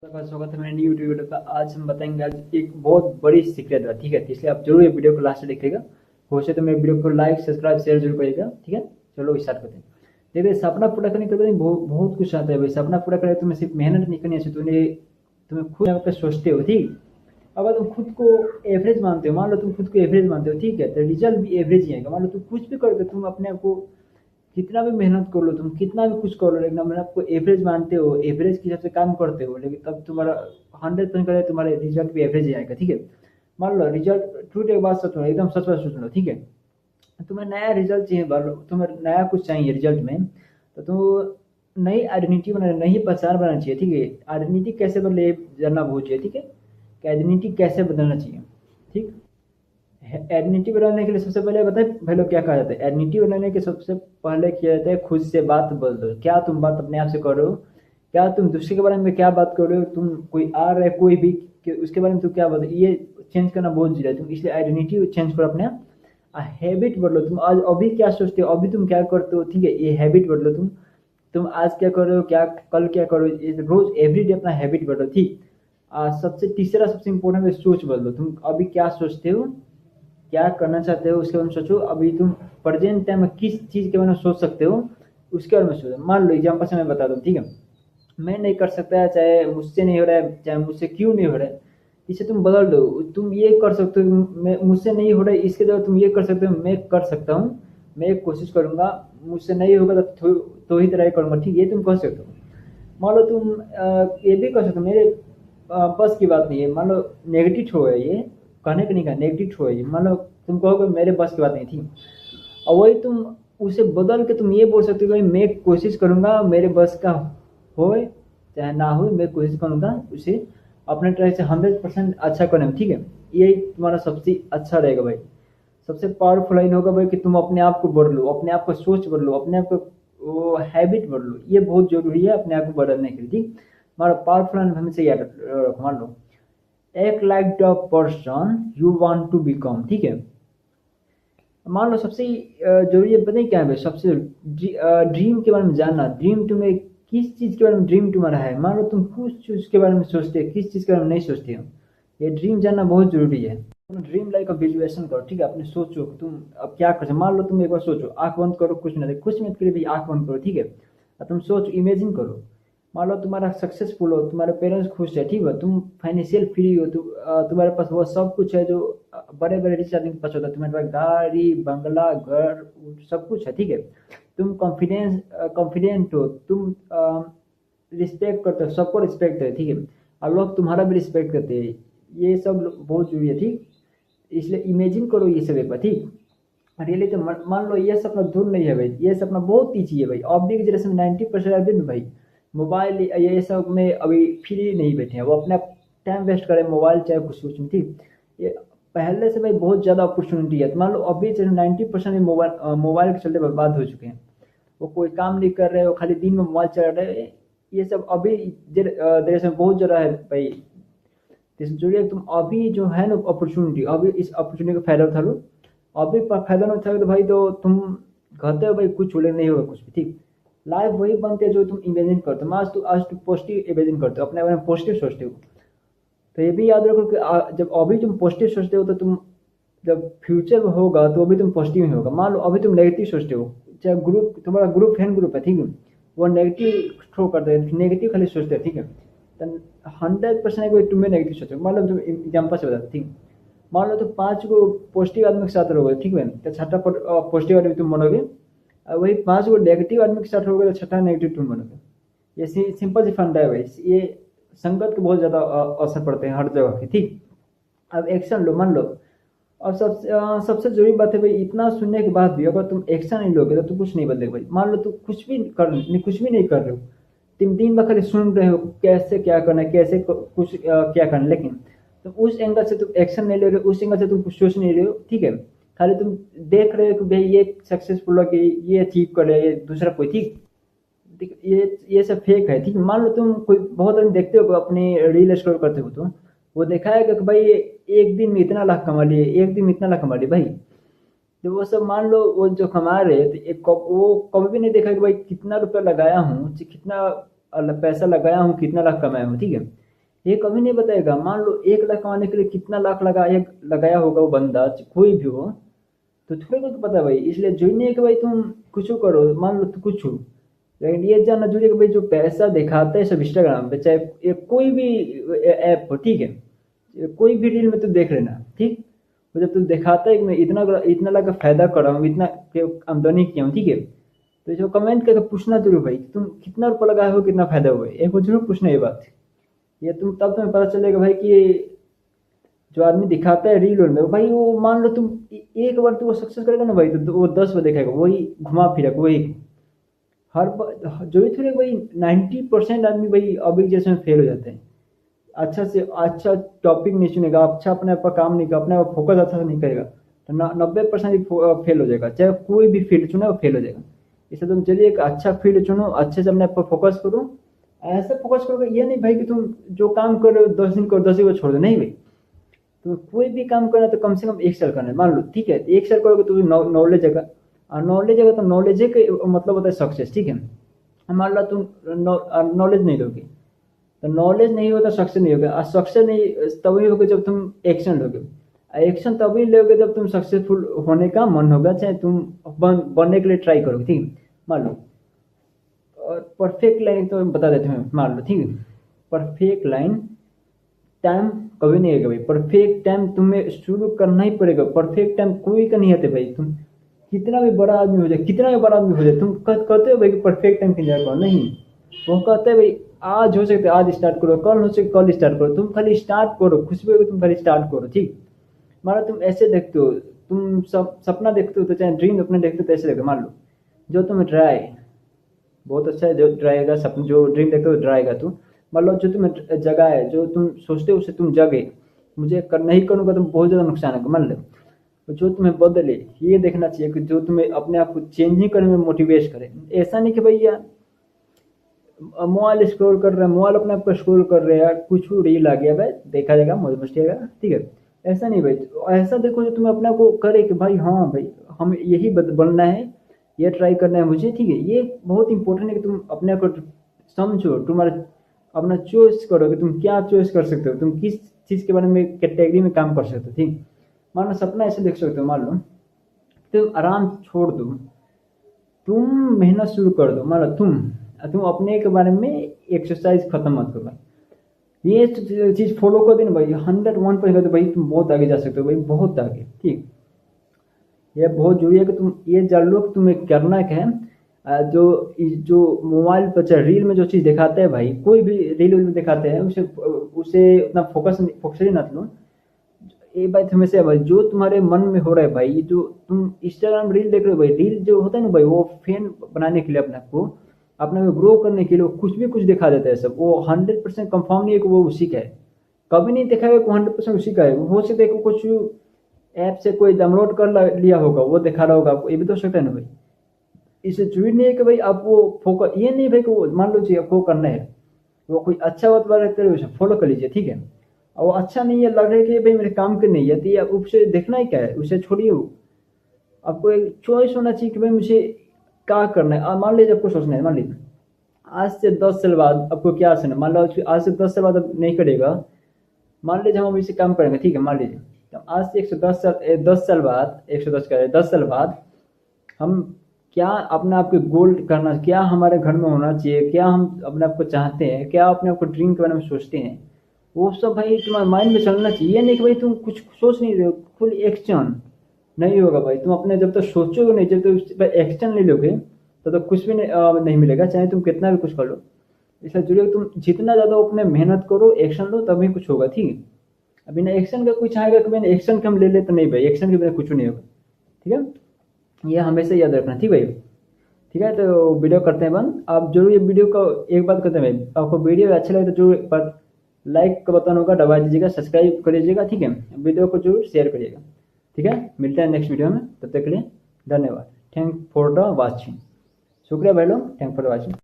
आपका स्वागत है मेरे न्यू वीडियो पे। आज हम बताएंगे आज एक बहुत बड़ी सीक्रेट है, ठीक है। तो इसलिए आप जरूर ये वीडियो को लास्ट तक देखिएगा। हो सके तो मेरे वीडियो को लाइक सब्सक्राइब शेयर जरूर करिएगा, ठीक है। चलो स्टार्ट करते हैं। देखिए, सपना पूरा करने के लिए बहुत कुछ आता है भाई। सपना पूरा करने तुम्हें सिर्फ मेहनत नहीं करनी है, तुम्हें खुद पे सोचते हो, ठीक। अगर तुम खुद को एवरेज मानते हो, मान लो तुम खुद को एवरेज मानते हो, ठीक है, तो रिजल्ट भी एवरेज ही आएगा। मान लो तुम कुछ भी करोगे, तुम अपने आप को कितना भी मेहनत कर लो, तुम कितना भी कुछ कर लो, लेकिन अगर आपको एवरेज मानते हो, एवरेज के हिसाब से काम करते हो, लेकिन तब तुम्हारा 100% करे तुम्हारे रिजल्ट भी एवरेज ही आएगा, ठीक है। मान लो रिजल्ट ट्रूथ एक बात सोच लो, एकदम सच बात सोच लो, ठीक है। तुम्हें नया रिजल्ट चाहिए, मान लो तुम्हें नया कुछ चाहिए रिजल्ट में, तो तुम नई आइडेंटिटी बनाना, नई पहचान बनाना चाहिए, ठीक है। आइडेंटिटी कैसे बदले ये जानना बहुत चाहिए, ठीक है, कि आइडेंटिटी कैसे बदलना चाहिए, ठीक। आइडेंटिटी बनाने के लिए सबसे पहले बताए भाई लोग क्या कहा जाता है। आइडेंटिटी बनाने के सबसे पहले किया जाता है खुद से बात बदल दो। क्या तुम बात अपने आप से कर रहे हो, क्या तुम दूसरे के बारे में क्या बात कर रहे हो, तुम कोई आ रहा है कोई भी कि उसके बारे में तुम क्या बता, ये चेंज करना बहुत जरूरी है। तुम इसलिए आइडेंटिटी चेंज करो अपने आप। हैबिट बदलो। तुम आज अभी क्या सोचते हो, अभी तुम क्या करते हो, ठीक है, ये हैबिट बदलो। तुम आज क्या कर रहे हो, क्या कल क्या करो, रोज एवरीडे अपना हैबिट बदलो, ठीक। सबसे तीसरा सबसे इम्पोर्टेंट है सोच बदलो। तुम अभी क्या सोचते हो, क्या करना चाहते हो, उसके बारे में सोचो। अभी तुम प्रेजेंट टाइम में किस चीज़ के बारे में सोच सकते हो, उसके बारे में सोचो। मान लो एग्जाम्पल से मैं बता दूँ, ठीक है, मैं नहीं कर सकता है, चाहे मुझसे नहीं हो रहा है, चाहे मुझसे क्यों नहीं हो रहा है, इसे तुम बदल दो। तुम ये कर सकते हो, मैं मुझसे नहीं हो रहा है, इसके जगह तुम ये कर सकते हो, मैं कर सकता हूँ, मैं कोशिश करूँगा, मुझसे नहीं होगा तो ही ट्राई करूँगा, ठीक, ये तुम कर सकते हो। मान लो तुम ये भी कर सकते हो, मेरे बस की बात नहीं है, मान लो नेगेटिव थ्रो है ये, कहने का नहीं कहा, नेगेटिव थ्रो है ये। मान लो तुम कहोगे मेरे बस की बात नहीं थी, और वही तुम उसे बदल के तुम ये बोल सकते हो भाई मैं कोशिश करूंगा, मेरे बस का होए चाहे ना हो, मैं कोशिश करूंगा उसे अपने तरह से 100% अच्छा करने में, ठीक है। ये तुम्हारा सबसे अच्छा रहेगा भाई। सबसे पावरफुल लाइन होगा भाई कि तुम अपने आप को बदलो, अपने आप को सोच बदलो, अपने आप को वो हैबिट बदलो। ये बहुत जरूरी है अपने आप को बदलने के लिए, ठीक। हमारा पावरफुल लाइन हमेशा याद रखो। मान लो एक like the person you want to become, ठीक है। मान लो सबसे जरूरी है, पता है क्या है भाई, सबसे ड्रीम के बारे में जानना। ड्रीम तुम्हें किस चीज़ के बारे में ड्रीम तुम्हारा है। मान लो तुम कुछ चीज़ के बारे में सोचते हो, किस चीज़ के बारे में नहीं सोचते हो, ये ड्रीम जानना बहुत जरूरी है। तुम ड्रीम लाइक का विजुअलेशन करो, ठीक है, अपने सोचो तुम अब क्या कर सकते हो। मान लो तुम एक बार सोचो, आंख बंद करो, कुछ मिनट के लिए भी आंख बंद करो, ठीक है, और तुम सोचो, इमेजिन करो। मान लो तुम्हारा सक्सेसफुल हो, तुम्हारे पेरेंट्स खुश है, ठीक है, तुम फाइनेंशियल फ्री हो, तुम्हारे पास वो सब कुछ है जो बड़े बड़े रिच आदमी के पास होता है। तुम्हारे पास गाड़ी बंगला घर सब कुछ है, ठीक है। तुम कॉन्फिडेंट हो, तुम रिस्पेक्ट करते हो, सबको रिस्पेक्ट है, ठीक है, और लोग तुम्हारा भी रिस्पेक्ट करते हैं। ये सब बहुत जरूरी है, ठीक। इसलिए इमेजिन करो ये सब एक बार, ठीक। रियली तो मान लो ये सपना दूर नहीं है भाई, ये सपना बहुत ईजी है भाई। अभी की जनरेशन में 90% आदमी ना भाई मोबाइल ये सब में अभी फ्री नहीं बैठे हैं, वो अपना टाइम वेस्ट करें मोबाइल चाहे कुछ कुछ में, ठीक। ये पहले से भाई बहुत ज़्यादा अपॉर्चुनिटी है। तो मान लो अभी 90% मोबाइल के चलते बर्बाद हो चुके हैं। वो कोई काम नहीं कर रहे, वो खाली दिन में मोबाइल चला रहे हैं। ये सब अभी देश में बहुत ज़्यादा है भाई। जो ये तुम अभी जो है ना अपॉर्चुनिटी, अभी इस अपॉर्चुनिटी का फायदा उठा लो। अभी फायदा नहीं उठाओगे तो भाई तो तुम कहते हो भाई कुछ छोड़े नहीं होगा कुछ भी, ठीक। लाइफ वही बनती है जो तुम इमेजिन करते हो। आज तुम पॉजिटिव इमेजिन करते हो, अपने बारे में पॉजिटिव सोचते हो। तो ये भी याद रखो कि जब अभी तुम पॉजिटिव सोचते हो तो तुम जब फ्यूचर में होगा तो अभी तुम पॉजिटिव ही होगा। मान लो अभी तुम नेगेटिव सोचते हो, चाहे ग्रुप तुम्हारा ग्रुप फ्रेंड ग्रुप है, ठीक है, वो नेगेटिव थ्रो करते हैं, नेगेटिव खाली सोचते हैं, ठीक है, तो 100% कोई तुम्हें नेगेटिव सोचो। मान लो तुम एग्जाम्पल से बताते, ठीक। मान लो तुम 5 गो पॉजिटिव आदमी के साथ रहोगे, ठीक है, तो छठा पॉजिटिव आदमी तुम बनोगे, और वही 5 गो नेगेटिव आदमी के साथ रहोगे तो छठा नेगेटिव तुम बनोगे। ये सिंपल सी फंडा है भाई। ये संगत के बहुत ज़्यादा असर पड़ते हैं हर जगह के, ठीक। अब एक्शन लो, मान लो। और सबसे जरूरी बात है भाई, इतना सुनने के बाद भी अगर तुम एक्शन नहीं लोगे तो तुम कुछ नहीं बदलेगा भाई। मान लो तुम कुछ भी नहीं कर रहे हो, तुम दिन भर खाली सुन रहे हो कैसे क्या करना है, कैसे कुछ क्या करना है, लेकिन तुम उस एंगल से तुम एक्शन नहीं ले रहे हो, उस एंगल से तुम कुछ सोच नहीं रहे हो, ठीक है। खाली तुम देख रहे हो कि भाई ये सक्सेसफुल हो कि ये अचीव कर रहे हैं दूसरा कोई, ठीक। ये सब फेक है, ठीक है। मान लो तुम कोई बहुत आदमी देखते हो अपनी रील स्क्रॉल करते हो, तो वो दिखाएगा कि भाई एक दिन में इतना लाख कमा लिए, एक दिन में इतना लाख कमा लिए भाई। तो वो सब मान लो वो जो कमा रहे हैं, तो वो कभी भी नहीं देखा कि भाई कितना रुपया लगाया हूँ, कितना पैसा लगाया हूँ, कितना लाख कमाया हूँ, ठीक है। ये कभी नहीं बताएगा। मान लो 1 लाख कमाने के लिए कितना लाख लगाया होगा वो बंदा, कोई भी हो, तो थोड़े को तो पता है भाई। इसलिए जो नहीं है कि भाई तुम कुछ करो, मान लो तो कुछ हो, लेकिन ये जानना जरूरी है कि भाई जो पैसा दिखाता है सब इंस्टाग्राम पे, चाहे ये कोई भी ऐप हो, ठीक है, कोई भी रील में तो देख लेना, ठीक। तो जब तू दिखाता है कि मैं इतना इतना लाख का फायदा कर रहा हूँ, इतना आमदनी किया हूँ, ठीक है, तो जो कमेंट करके पूछना जरूर भाई तुम कितना रुपया लगाए हो, कितना फायदा हुआ है, एक बार जरूर पूछना ये बात। ये तुम तब तुम्हें पता चलेगा भाई कि जो आदमी दिखाता है रील में भाई, वो मान लो तुम एक बार तो वो सक्सेस करेगा ना भाई, तो वो 10 बार दिखाएगा वही घुमा फिरा के वही। हर बार जो भी थोड़े भाई 90% आदमी भाई अभी जैसे में फेल हो जाते हैं। अच्छा से अच्छा टॉपिक नहीं चुनेगा, अच्छा अपने आप का काम नहीं करेगा, अपने आप फोकस अच्छा से नहीं करेगा, तो 90% फेल हो जाएगा। चाहे कोई भी फील्ड चुने वो फेल हो जाएगा। इसलिए तुम चलिए एक अच्छा फील्ड चुनो, अच्छे से अपने आप पर फोकस करो। ऐसा फोकस करोगे ये नहीं भाई कि तुम जो काम कर रहे हो 10 दिन करो 10 दिन को छोड़ दो, नहीं भाई। तो कोई भी काम करना तो कम से कम 1 साल करना है, मान लो, ठीक है, 1 साल करोगे तो नॉलेज आएगा, और नॉलेज आएगा तो नॉलेज है मतलब होता है सक्सेस, ठीक है। मान लो तुम नॉलेज नहीं लोगे, तो नॉलेज नहीं होता सक्सेस नहीं होगा, और सक्सेस नहीं तभी होगा जब तुम एक्शन लोगे, एक्शन तभी लोगे जब तुम सक्सेसफुल होने का मन होगा, चाहे तुम बनने के लिए ट्राई करोगे, ठीक है। मान लो और परफेक्ट लाइन तो बता देते हैं, मान लो, ठीक है, परफेक्ट लाइन टाइम कभी नहीं आएगा भाई। परफेक्ट टाइम तुम्हें शुरू करना ही पड़ेगा। परफेक्ट टाइम कोई का नहीं आते भाई। तुम कितना भी बड़ा आदमी हो जाए, कितना भी बड़ा आदमी हो जाए, तुम कहते हो भाई कि परफेक्ट टाइम इंतजार करो, नहीं। वो कहते हैं भाई आज हो सकता है आज स्टार्ट करो, कल हो सकता कल स्टार्ट करो, तुम खाली स्टार्ट करो, खुश भी होगी तुम खाली स्टार्ट करो, ठीक। मान लो तुम ऐसे देखते हो, तुम सब सपना देखते हो, तो चाहे ड्रीम अपने देखते हो तो ऐसे देखो। मान लो जो तुम ड्राई, बहुत अच्छा है जो ड्राएगा, सपना जो ड्रीम देखते हो ड्राएगा तू। मान लो जो तुम्हें जगह है, जो तुम सोचते हो उसे तुम जगे, मुझे कर नहीं करूँगा तो बहुत ज़्यादा नुकसान होगा, मान लो। तो जो तुम्हें बदले ये देखना चाहिए कि जो तुम्हें अपने आप को चेंजिंग करने में मोटिवेट करे। ऐसा नहीं कि भैया मोबाइल स्क्रॉल कर रहे हैं, मोबाइल अपने आप को स्क्रॉल कर रहे हैं, कुछ रील आ गया भाई देखा जाएगा, मौज मस्ती आएगा, ठीक है। ऐसा नहीं भाई, ऐसा देखो जो तुम्हें अपने आप को करे कि भाई हाँ भाई हम यही बनना है, ये ट्राई करना है मुझे, ठीक है। ये बहुत इंपॉर्टेंट है कि तुम अपने आप को समझो, तुम्हारा अपना चॉइस करो कि तुम क्या चॉइस कर सकते हो, तुम किस चीज़ के बारे में कैटेगरी में काम कर सकते हो, ठीक। मान लो सपना ऐसे देख सकते हो, मान लो तुम आराम छोड़ दो, तुम मेहनत शुरू कर दो। मान लो तुम अपने के बारे में एक्सरसाइज खत्म मत करो भाई, ये चीज़ फॉलो कर देना भाई 101% तो भाई तुम बहुत आगे जा सकते हो भाई, बहुत आगे, ठीक। ये बहुत जरूरी है कि तुम ये जान लो कि तुम्हें करना क्या है। जो जो मोबाइल पर चाहे रील में जो चीज़ दिखाते हैं भाई, कोई भी रील में दिखाते हैं उसे उसे उतना फोकस ही मत लो। ये बात हमेशा भाई जो तुम्हारे मन में हो रहा है भाई, जो तुम इंस्टाग्राम रील देख रहे हो भाई, रील जो होता है ना भाई, वो फैन बनाने के लिए अपने को अपने को ग्रो करने के लिए कुछ भी कुछ दिखा देता है सब। वो 100% कंफर्म नहीं है कि वो उसी का है, कभी नहीं दिखाएगा कि 100% उसी का है। हो सकता है कि कुछ ऐप से कोई डाउनलोड कर लिया होगा, वो दिखा रहा होगा आपको, ये भी तो हो सकता है ना भाई। इससे जरूरी नहीं है कि भाई आप वो फोकस, ये नहीं भाई कि वो मान लो चाहिए आपको करना है, वो कोई अच्छा बात रहता है उसे फॉलो कर लीजिए, ठीक है। और वो अच्छा नहीं है, लग रहा है कि भाई मेरे काम के नहीं है, तो ये उसे देखना ही क्या है, उसे छोड़िए। आपको एक चॉइस होना चाहिए कि भाई मुझे क्या करना है। मान लीजिए आपको सोचना है, मान लीजिए आज से 10 साल बाद आपको क्या सोचना है। मान लो आज से 10 साल बाद आप नहीं करेगा, मान लीजिए हम इसे काम करेंगे, ठीक है, मान लीजिए तो आज से 10 साल बाद 110 करें 10 साल बाद हम क्या अपने आप के गोल करना, क्या हमारे घर में होना चाहिए, क्या हम अपने आप को चाहते हैं, क्या अपने आप को ड्रीम के बारे में सोचते हैं, वो सब भाई तुम्हारे माइंड में चलना चाहिए। ये नहीं कि भाई तुम कुछ सोच नहीं रहे हो, फुल एक्शन नहीं होगा भाई। तुम अपने जब तक सोचोगे नहीं, जब तक उस पर एक्शन नहीं लोगे तब तक कुछ भी नहीं मिलेगा, चाहे तुम कितना भी कुछ कर लो। इसलिए जरूरी है तुम जितना ज़्यादा अपने मेहनत करो, एक्शन लो, तभी कुछ होगा, ठीक है। अब बिना एक्शन का कुछ आएगा कि मैंने एक्शन कम ले तो नहीं भाई, एक्शन के बिना कुछ नहीं होगा, ठीक है। ये हमेशा याद रखना, ठीक भाई, ठीक है। तो वीडियो करते हैं बंद। आप जरूर ये वीडियो को एक बात करते हैं भाई, आपको वीडियो अच्छा लगे तो जरूर एक बार लाइक का बटन होगा दबा दीजिएगा, सब्सक्राइब कर लीजिएगा, ठीक है। वीडियो को जरूर शेयर करिएगा, ठीक है। मिलते हैं नेक्स्ट वीडियो में, तब तक के लिए धन्यवाद। Thank for the watching. शुक्रिया भाई लोग, थैंक फॉर द वॉचिंग।